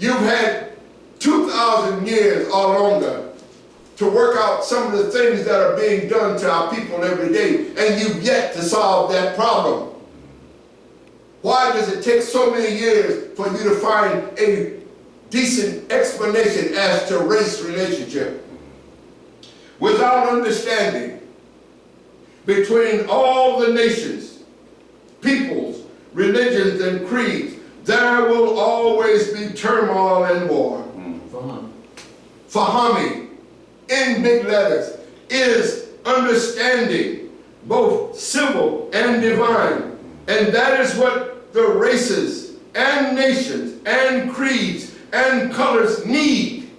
You've had 2,000 years or longer to work out some of the things that are being done to our people every day, and you've yet to solve that problem. Why does it take so many years for you to find a decent explanation as to race relationship? Without understanding between all the nations, peoples, religions, and creeds, there will always be turmoil and war. Fahami, in big letters, is understanding, both civil and divine. And that is what the races and nations and creeds and colors need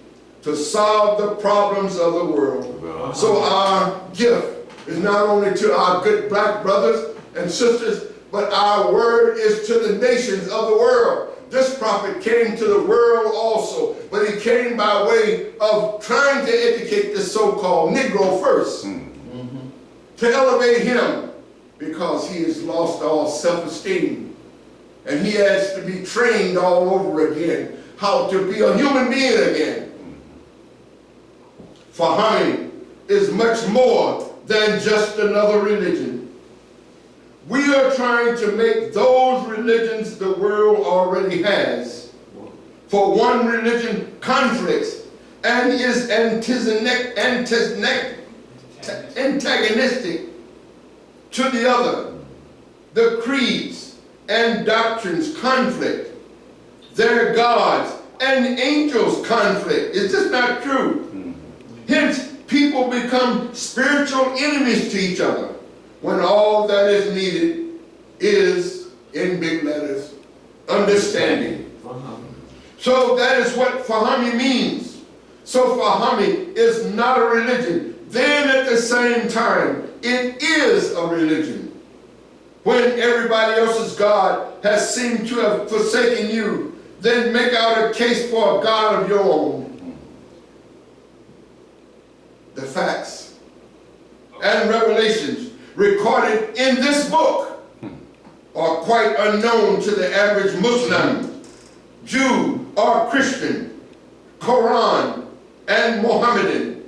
to solve the problems of the world. So our gift is not only to our good black brothers and sisters, but our word is to the nations of the world. This prophet came to the world also, but he came by way of trying to educate the so-called Negro first, to elevate him, because he has lost all self-esteem, and he has to be trained all over again how to be a human being again. Fahami is much more than just another religion. We are trying to make those religions the world already has. For one religion conflicts and is antagonistic to the other. The creeds and doctrines conflict. Their gods and angels conflict. Is this not true? Hence, people become spiritual enemies to each other, when all that is needed is, in big letters, understanding. So that is what Fahami means. So Fahami is not a religion. Then at the same time, it is a religion. When everybody else's God has seemed to have forsaken you, then make out a case for a God of your own. The facts and revelations recorded in this book are quite unknown to the average Muslim, Jew, or Christian. Quran and Mohammedan,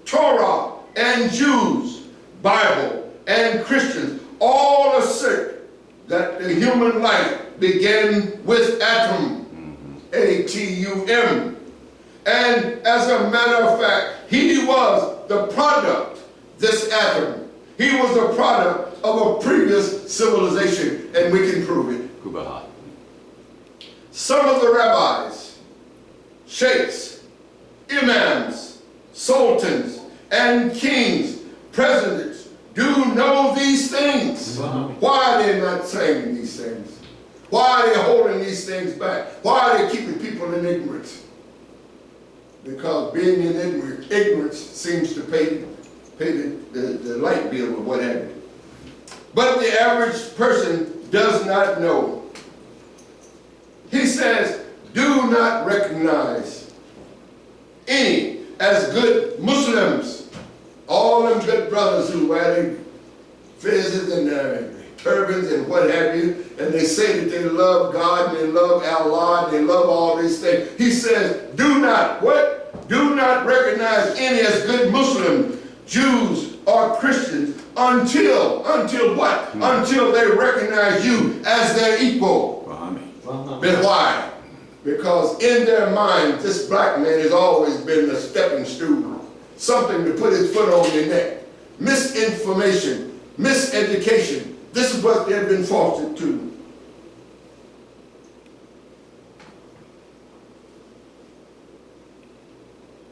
Torah and Jews, Bible and Christians all assert that the human life began with Atum, A-T-U-M. And as a matter of fact, he was the product, this atom. He was the product of a previous civilization, and we can prove it. Some of the rabbis, sheikhs, imams, sultans, and kings, presidents, do know these things. Why are they not saying these things? Why are they holding these things back? Why are they keeping people in ignorance? Because being in ignorance seems to pay the light bill or what have you. But the average person does not know. He says, do not recognize any as good Muslims, all them good brothers who wear their fezzes and their turbans and what have you, and they say that they love God and they love Allah and they love all these things. He says, do not, what? Do not recognize any as good Muslims, Jews, or Christians until what? Until they recognize you as their equal. But why? Because in their mind, this black man has always been a stepping stool, something to put his foot on your neck. Misinformation, miseducation. This is what they've been fostered to.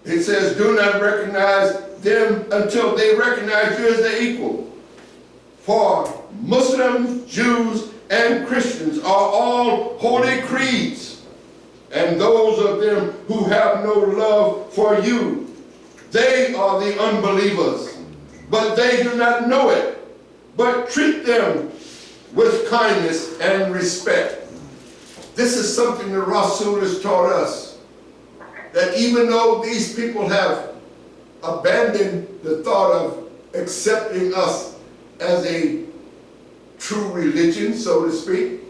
It says, do not recognize them until they recognize you as their equal. For Muslims, Jews, and Christians are all holy creeds, and those of them who have no love for you, they are the unbelievers, but they do not know it, but treat them with kindness and respect. This is something the Rasul has taught us, that even though these people have abandoned the thought of accepting us as a true religion, so to speak,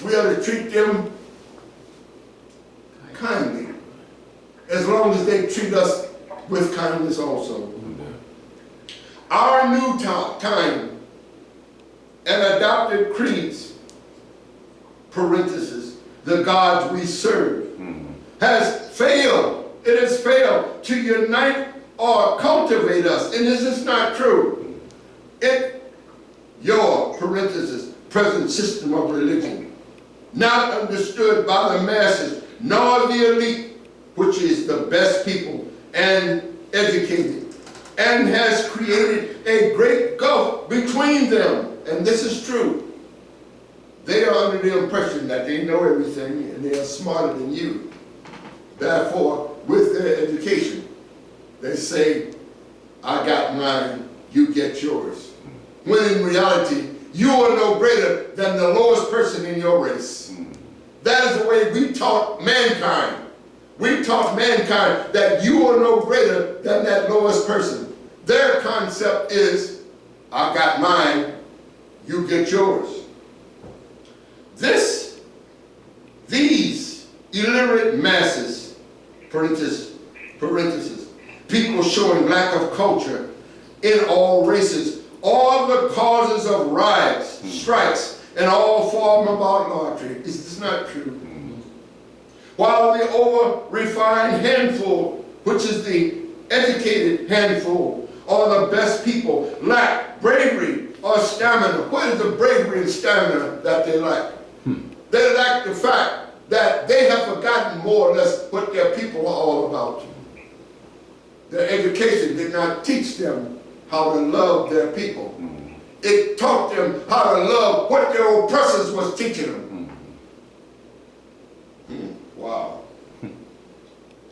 we are to treat them long as they treat us with kindness also. Our new time and adopted creeds, parenthesis, the gods we serve, has failed. It has failed to unite or cultivate us. And this is not true. Your, parenthesis, present system of religion, not understood by the masses, nor the elite, which is the best people and educated, and has created a great gulf between them. And this is true. They are under the impression that they know everything and they are smarter than you. Therefore, with their education, they say, I got mine, you get yours. When in reality, you are no greater than the lowest person in your race. That is the way we taught mankind. We taught mankind that you are no greater than that lowest person. Their concept is, I got mine, you get yours. These illiterate masses, parenthesis, people showing lack of culture in all races, all the causes of riots, strikes, and all form of idolatry. Is not true? While the over-refined handful, which is the educated handful, or the best people, lack bravery or stamina. What is the bravery and stamina that they lack? They lack the fact that they have forgotten more or less what their people are all about. Their education did not teach them how to love their people. It taught them how to love what their oppressors was teaching them. Wow.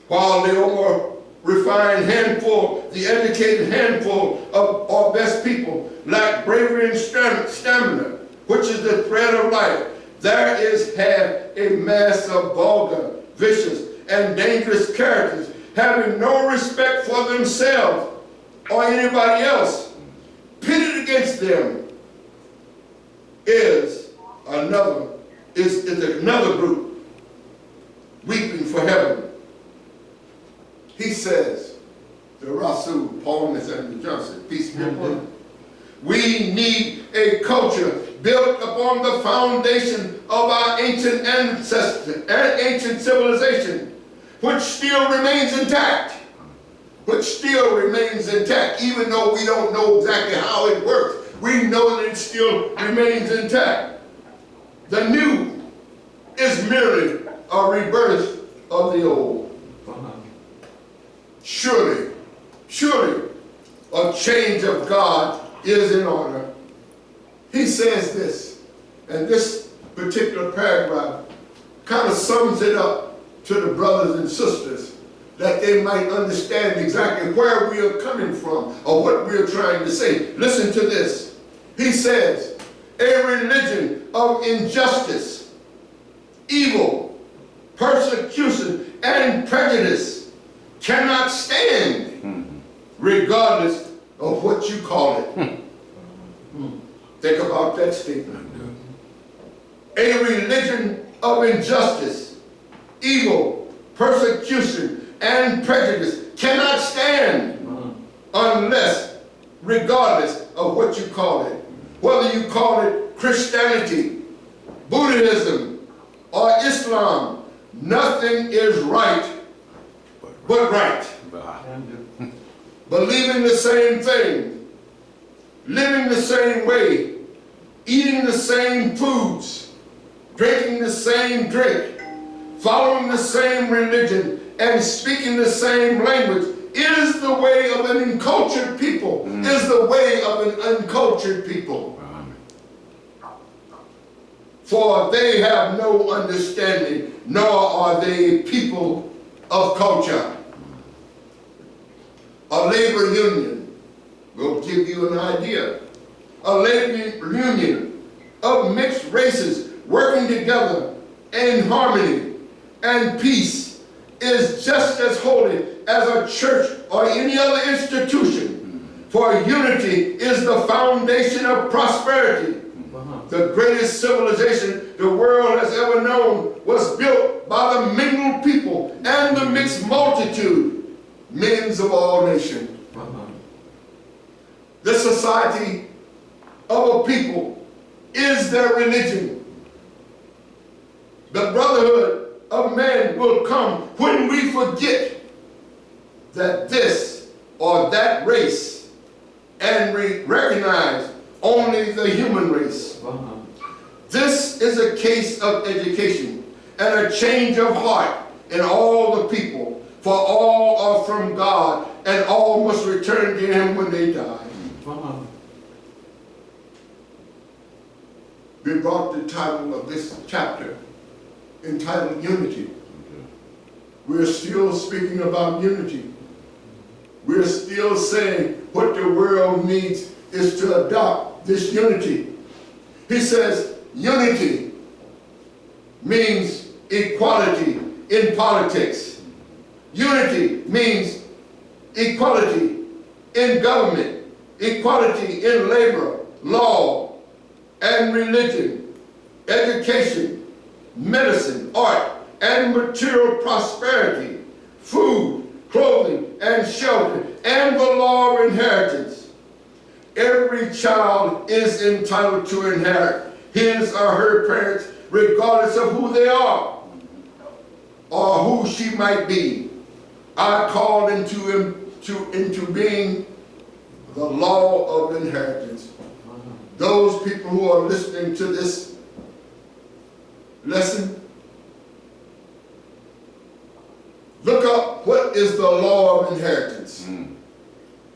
While the over-refined handful, the educated handful of our best people lack bravery and stamina, which is the thread of life, there is had a mass of vulgar, vicious, and dangerous characters having no respect for themselves or anybody else. Pitted against them is another group weeping for heaven. He says, the Rasul, Paul and Johnson, peace be upon him. We need a culture built upon the foundation of our ancient ancestors and ancient civilization, which still remains intact. Even though we don't know exactly how it works, we know that it still remains intact. The new is merely a rebirth of the old. Surely, a change of God is in order. He says this, and this particular paragraph kind of sums it up to the brothers and sisters, that they might understand exactly where we are coming from or what we are trying to say. Listen to this. He says, a religion of injustice, evil, persecution, and prejudice cannot stand, regardless of what you call it. Think about that statement. A religion of injustice, evil, persecution, and prejudice cannot stand unless, regardless of what you call it, whether you call it Christianity, Buddhism, or Islam, nothing is right but right. Believing the same thing, living the same way, eating the same foods, drinking the same drink, following the same religion, and speaking the same language is the way of an uncultured people, is the way of an uncultured people. For they have no understanding, nor are they people of culture. A labor union will give you an idea. A labor union of mixed races working together in harmony and peace is just as holy as a church or any other institution. For unity is the foundation of prosperity. The greatest civilization the world has ever known was built by the mingled people and the mixed mixed multitude, men of all nations. The society of a people is their religion. The brotherhood of man will come when we forget that this or that race and we recognize only the human race. This is a case of education and a change of heart in all the people, for all are from God and all must return to him when they die. We brought the title of this chapter entitled Unity. We're still speaking about unity. We're still saying what the world needs is to adopt this unity. He says unity means equality in politics. Unity means equality in government, equality in labor, law, and religion, education, medicine, art, and material prosperity, food, clothing, and shelter, and the law of inheritance. Every child is entitled to inherit his or her parents, regardless of who they are or who she might be. I called into being the law of inheritance. Those people who are listening to this lesson, look up what is the law of inheritance.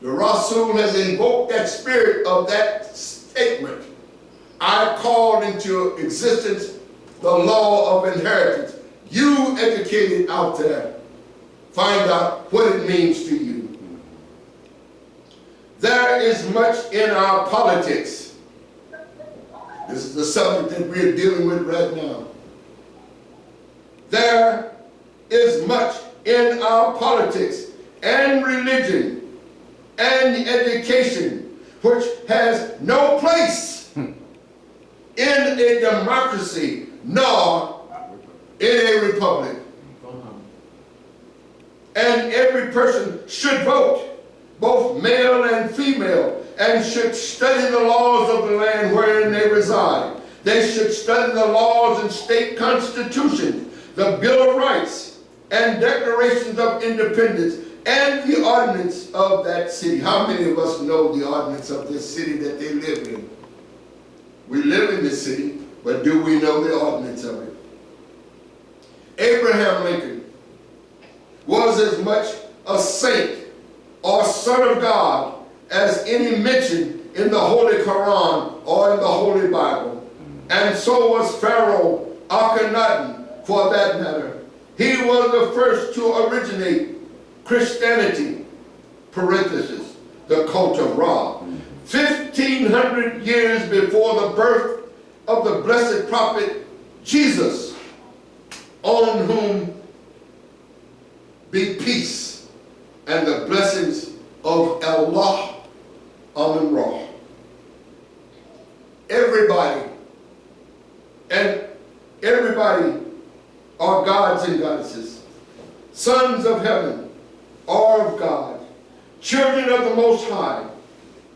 The Rasul has invoked that spirit of that statement. I called into existence the law of inheritance. You educated out there, find out what it means to you. There is much in our politics. This is the subject that we're dealing with right now. There is much in our politics and religion and education which has no place in a democracy nor in a republic. And every person should vote, both male and female, and should study the laws of the land wherein they reside. They should study the laws and state constitutions, the Bill of Rights, and declarations of independence, and the ordinance of that city. How many of us know the ordinance of this city that they live in? We live in this city, but do we know the ordinance of it? Abraham Lincoln was as much a saint or son of God as any mention in the Holy Quran or in the Holy Bible. And so was Pharaoh Akhenaten, for that matter. He was the first to originate Christianity, parenthesis, the cult of Ra. 1,500 years before the birth of the blessed prophet Jesus, on whom be peace and the blessings of Allah, Amen Ra. Everybody are gods and goddesses, sons of heaven or of God, children of the Most High,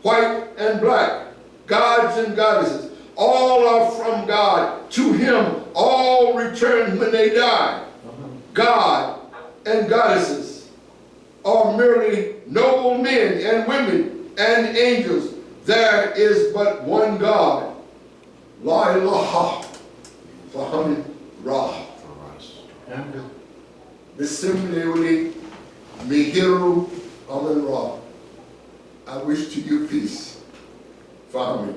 white and black, gods and goddesses. All are from God. To him all return when they die. God and goddesses are merely noble men and women and angels. There is but one God. La ilaha Muhammad Ra. Bismillah Mihiru Amen Ra. I wish to you peace. Follow me.